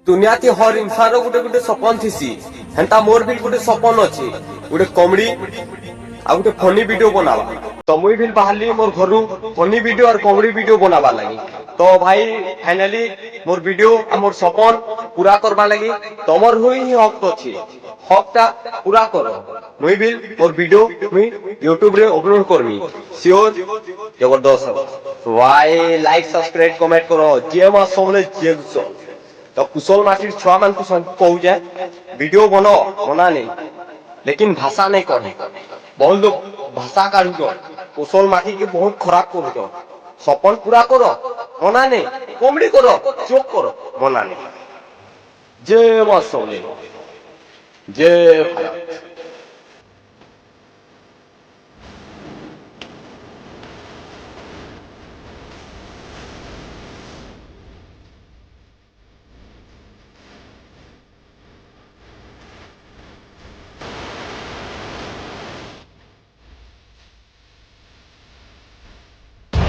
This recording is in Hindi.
दुनिया थी हर इंसान गोटे गोटे सपन थी हेन्ता मोर भी गोटे सपन अच्छे गोटे कॉमेडी आ गोटे फनी वीडियो बनावा तो मुई भी बाहरली मोर घर फनी वीडियो और कॉमेडी वीडियो बनावा लगी तो भाई फाइनली मोर वीडियो मोर सपन पूरा करवा लगी तमर हुई ही हक तो अच्छी हकटा पूरा करो मुई भी मोर वीडियो मुई यूट्यूब रे अपलोड करमी सियोर जबरदस्त भाई लाइक सब्सक्राइब कमेंट करो जे मा सबले जे तो कुशल माटिर छुआ मान को कहू जाए वीडियो बना नहीं लेकिन भाषा नहीं करे बहुत लोग भाषा काढ़ कुशल माटी के बहुत खराब कर सपन पूरा करो मना नहीं कॉमेडी करो चोक करो मना नहीं जे मत जे